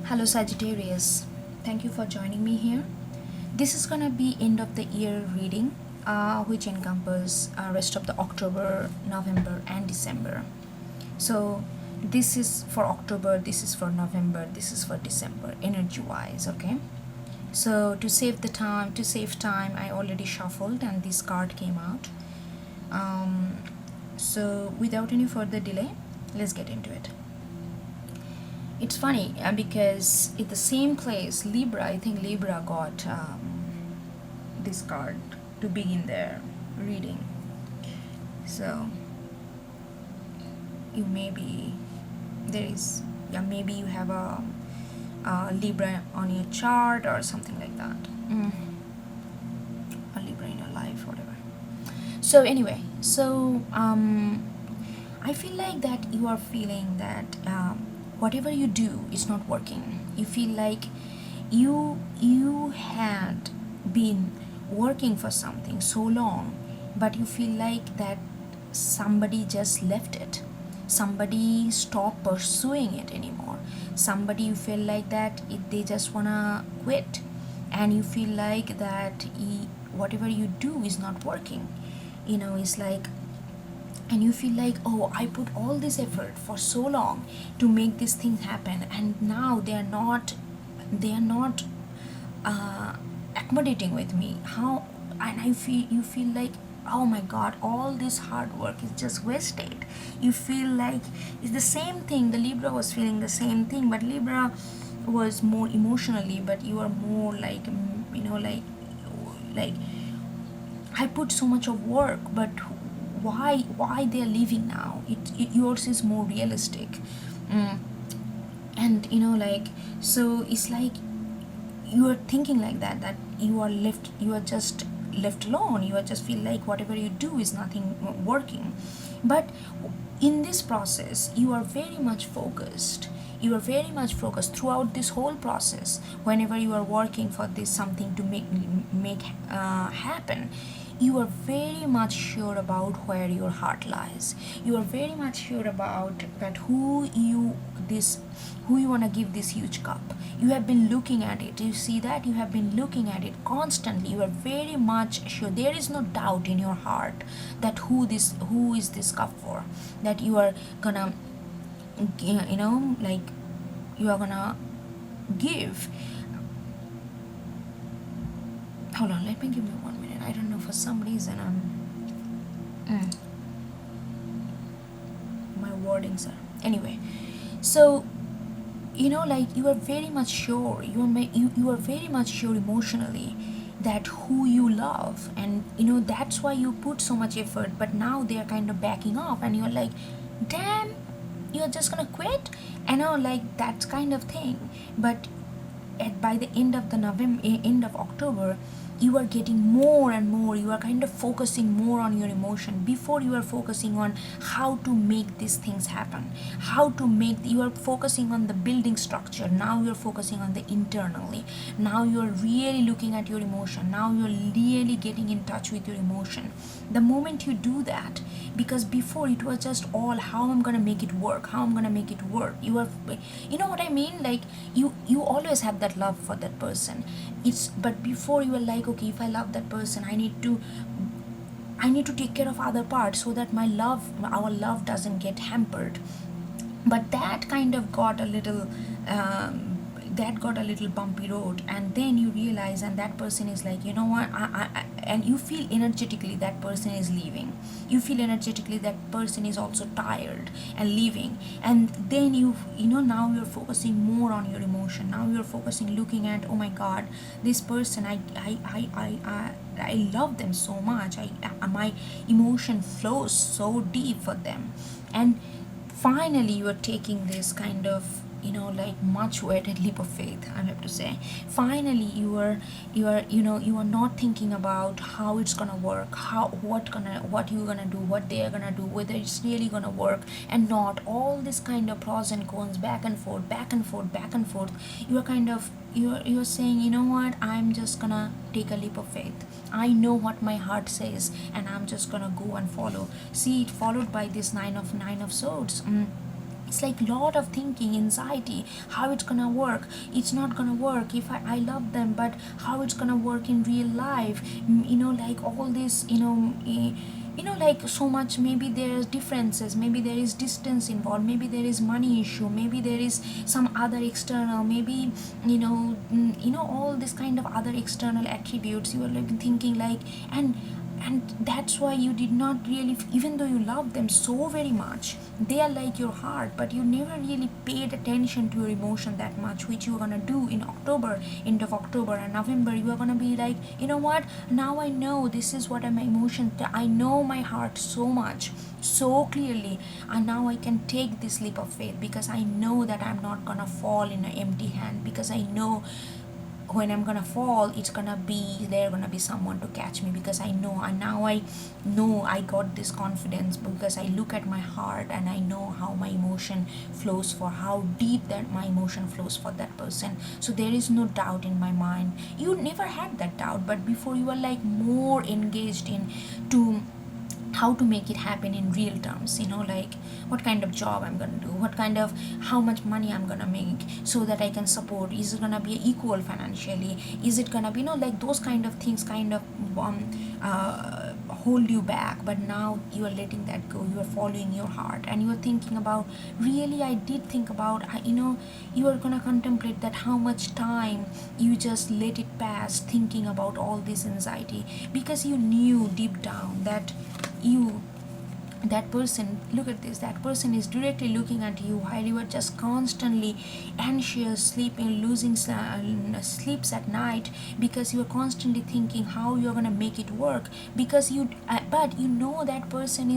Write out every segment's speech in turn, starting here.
Hello Sagittarius, thank you for joining me here. This is gonna be end of the year reading, which encompass rest of the October, November, and December. So this is for October, this is for November, this is for December, energy-wise. Okay. So to save time, I already shuffled and this card came out. So without any further delay, let's get into it. It's funny because at the same place, Libra, I think Libra got this card to begin their reading. So you maybe maybe you have a Libra on your chart or something like that. A Libra in your life, whatever. So anyway, I feel like that you are feeling that whatever you do is not working. You feel like you had been working for something so long, but you feel like that somebody just left it. Somebody stopped pursuing it anymore. Somebody, you feel like that they just wanna quit, and you feel like that whatever you do is not working. It's like, and you feel like, oh, I put all this effort for so long to make this thing happen, and now they are not accommodating with me. How? And you feel like, oh my god, all this hard work is just wasted. You feel like it's the same thing. The Libra was feeling the same thing, but Libra was more emotionally, but you are more like, like I put so much of work, but why they're leaving now? Yours is more realistic. And so it's like you are thinking like that you are just left alone. You are just feel like whatever you do is nothing working. But in this process, you are very much focused. You are very much focused throughout this whole process. Whenever you are working for this something to make happen, you are very much sure about where your heart lies. You are very much sure about that who you want to give this huge cup. You have been looking at it. You see that you have been looking at it constantly. You are very much sure. There is no doubt in your heart that who is this cup for. That you are gonna, like you are gonna give. Hold on, let me give me 1 minute. I don't know, for some reason my wordings are anyway. So like you are very much sure. You are very much sure emotionally that who you love, and that's why you put so much effort. But now they are kind of backing off, and you're like, damn, you're just gonna quit, like that kind of thing. But by the end of October, you are getting more and more. You are kind of focusing more on your emotion. Before, you are focusing on how to make these things happen, you are focusing on the building structure. Now you're focusing on the internally. Now you're really looking at your emotion. Now you're really getting in touch with your emotion. The moment you do that, because before it was just all how I'm gonna make it work, you are, what I mean, like you always have that love for that person. But before, you were like, okay, if I love that person, I need to take care of other parts so that our love doesn't get hampered. But that kind of got a little bumpy road, and then you realize, and that person is like, you know what, and you feel energetically that person is leaving. You feel energetically that person is also tired and leaving. And then now you're focusing more on your emotion. Now you're focusing, looking at, oh my god, this person, I love them so much. My emotion flows so deep for them. And finally you are taking this kind of like much weighted leap of faith, I have to say. Finally you are not thinking about how it's gonna work, what you're gonna do, what they are gonna do, whether it's really gonna work and not, all this kind of pros and cons, back and forth. You are kind of, you're saying, you know what, I'm just gonna take a leap of faith. I know what my heart says, and I'm just gonna go and follow. See, it followed by this nine of swords. it's like lot of thinking, anxiety, how it's gonna work, it's not gonna work if I love them, but how it's gonna work in real life. Like all this, like so much. Maybe there's differences, maybe there is distance involved, maybe there is money issue, maybe there is some other external, maybe all this kind of other external attributes you are like thinking like. And that's why you did not really, even though you love them so very much, they are like your heart, but you never really paid attention to your emotion that much, which you're gonna do in October, end of October and November. You are gonna be like, you know what, now I know this is what my emotion, I know my heart so much, so clearly, and now I can take this leap of faith, because I know that I'm not gonna fall in an empty hand, because I know when I'm gonna fall, it's gonna be there, gonna be someone to catch me, because I know. And now I know I got this confidence because I look at my heart and I know how my emotion flows, for how deep that my emotion flows for that person. So there is no doubt in my mind. You never had that doubt, but before you were like more engaged in to how to make it happen in real terms, like what kind of job I'm gonna do, what kind of, how much money I'm gonna make so that I can support, is it gonna be equal financially, is it gonna be, like those kind of things kind of hold you back. But now you are letting that go, you are following your heart, and you are thinking about, really I did think about, you are gonna contemplate that how much time you just let it pass thinking about all this anxiety, because you knew deep down that you, that person, look at this, that person is directly looking at you while you are just constantly anxious, sleeping, losing sleeps at night, because you are constantly thinking how you're gonna make it work, because but you know that person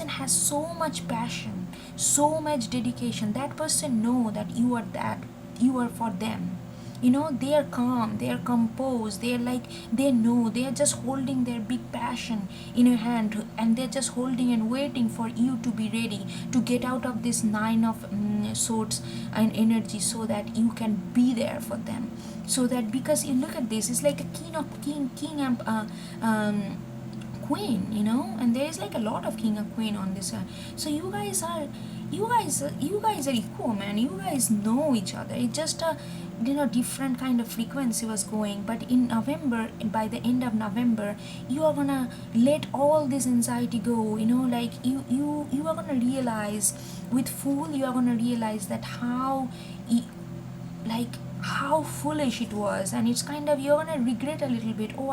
has so much passion, so much dedication. That person know that you are for them. They are calm, they are composed, they are like, they know, they are just holding their big passion in your hand, and they're just holding and waiting for you to be ready to get out of this nine of swords and energy, so that you can be there for them. So that, because you look at this, it's like a king and queen, and there is like a lot of king and queen on this. So you guys are equal, man. You guys know each other. It's just a different kind of frequency was going. But in November, by the end of November, you are gonna let all this anxiety go. Like you are gonna realize, with Fool, you are gonna realize that like how foolish it was, and it's kind of, you're gonna regret a little bit. Oh,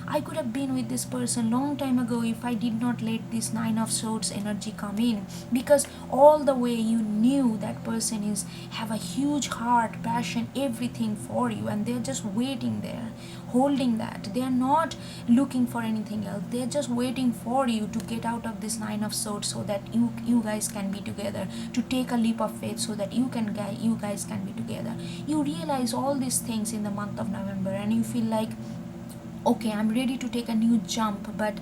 I could have been with this person long time ago if I did not let this nine of swords energy come in, because all the way you knew that person is have a huge heart, passion, everything for you, and they're just waiting there, holding that. They are not looking for anything else, they're just waiting for you to get out of this nine of swords, so that you guys can be together, to take a leap of faith, so that you guys can be together. You realize all these things in the month of November, and you feel like, okay, I'm ready to take a new jump, but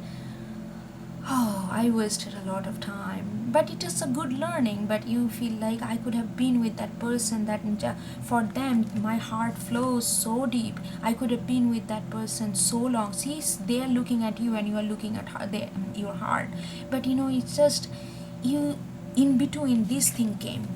I wasted a lot of time. But it is a good learning. But you feel like, I could have been with that person, that for them my heart flows so deep. I could have been with that person so long. See, they are looking at you and you are looking at your heart. But it's just, you, in between this thing came,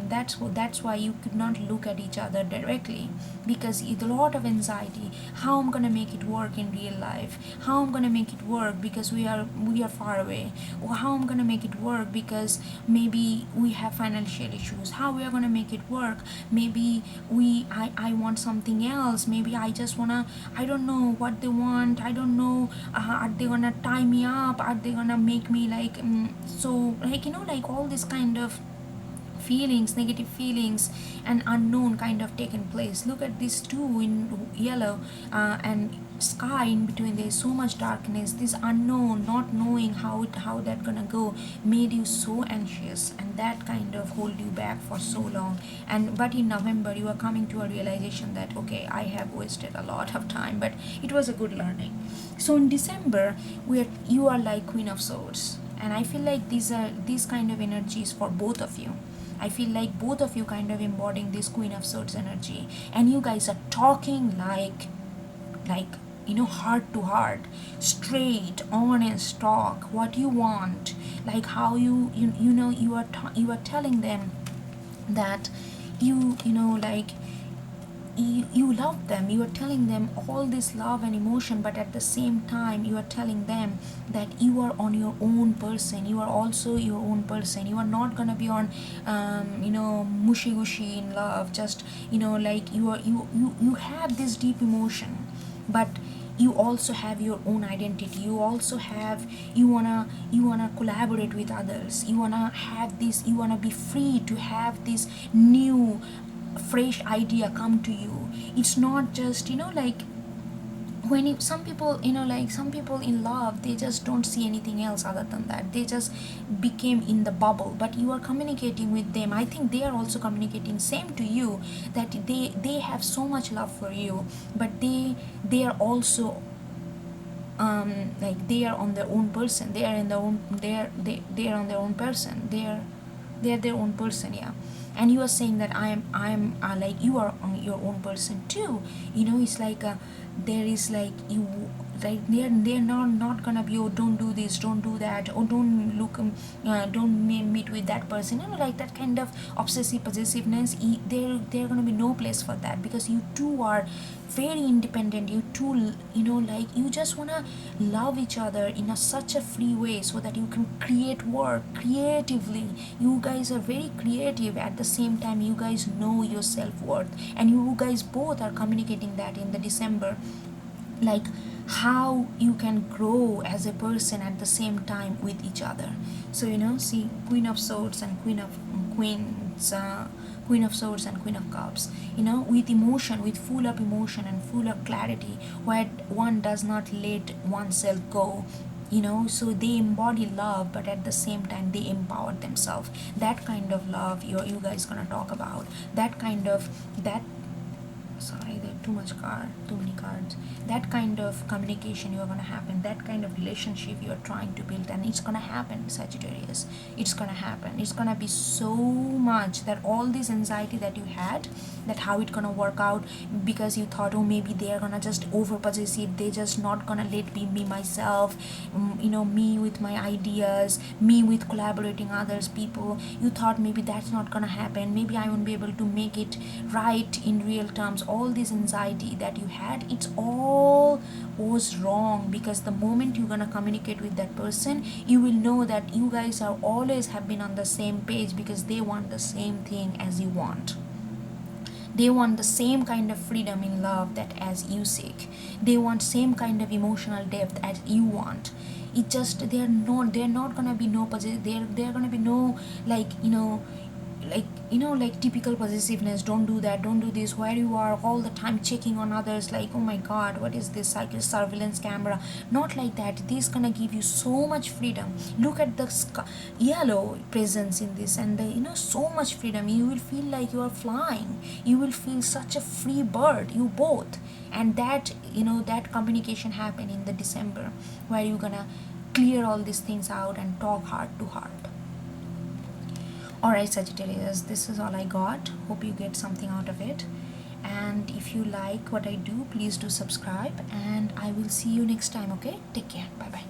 that's why you could not look at each other directly, because it's a lot of anxiety. How I'm gonna make it work in real life, how I'm gonna make it work because we are far away, or how I'm gonna make it work because maybe we have financial issues, how we are gonna make it work, maybe I want something else, maybe I just wanna, I don't know what they want, I don't know, are they gonna tie me up, are they gonna make me like so, like like all this kind of feelings, negative feelings, and unknown kind of taken place. Look at these two in yellow, and sky in between. There's so much darkness. This unknown, not knowing how that gonna go, made you so anxious, and that kind of hold you back for so long. But in November, you are coming to a realization that, okay, I have wasted a lot of time, but it was a good learning. So in December, you are like Queen of Swords, and I feel like these kind of energies for both of you. I feel like both of you kind of embodying this Queen of Swords energy, and you guys are talking like heart to heart, straight, honest talk, what you want, like how you know you are telling them that you know like you love them, you are telling them all this love and emotion, but at the same time you are telling them that you are on your own person, you are also your own person, you are not gonna be on you know mushy gushy in love, just you know like you have this deep emotion, but you also have your own identity, you also have you wanna collaborate with others, you wanna have this, you wanna be free to have this new fresh idea come to you. It's not just you know like when some people you know like some people in love, they just don't see anything else other than that, they just became in the bubble, but you are communicating with them, I think they are also communicating same to you, that they have so much love for you, but they are also like they are on their own person, they are in their own they are on their own person, they're their own person, yeah. And you are saying that I'm like you are on your own person too, you know. It's like there is like you like they're not gonna be, oh don't do this, don't do that, or don't look don't meet with that person, you know, like that kind of obsessive possessiveness. There gonna be no place for that, because you two are very independent, you two you know like you just wanna love each other in such a free way, so that you can create work creatively. You guys are very creative, at the same time you guys know your self-worth, and you guys both are communicating that in the December, like how you can grow as a person at the same time with each other. So you know, see, Queen of Swords and Queen of Swords and Queen of Cups, you know, with emotion, with full of emotion and full of clarity, where one does not let oneself go, you know. So they embody love, but at the same time they empower themselves. That kind of love you guys gonna talk about, that kind of that sorry, there are too many cards, that kind of communication you're gonna happen, that kind of relationship you're trying to build, and it's gonna happen, Sagittarius. It's gonna happen, it's gonna be so much that all this anxiety that you had, that how it gonna work out, because you thought, oh maybe they are gonna just over possessive, they just not gonna let me myself, you know, me with my ideas, me with collaborating others people, you thought maybe that's not gonna happen, maybe I won't be able to make it right in real terms. All this anxiety that you had, it's all was wrong, because the moment you're gonna communicate with that person, you will know that you guys are always have been on the same page, because they want the same thing as you want. They want the same kind of freedom in love that as you seek. They want same kind of emotional depth as you want. It just they're not gonna be no they're gonna be no like like typical possessiveness. Don't do that, don't do this, where you are all the time checking on others, like oh my god, what is this cycle surveillance camera. Not like that. This gonna give you so much freedom. Look at the yellow presence in this, and the, you know, so much freedom. You will feel like you are flying, you will feel such a free bird, you both. And that, you know, that communication happen in the December, where you're gonna clear all these things out and talk heart to heart. Alright, Sagittarius, this is all I got. Hope you get something out of it. And if you like what I do, please do subscribe, and I will see you next time, okay? Take care. Bye bye.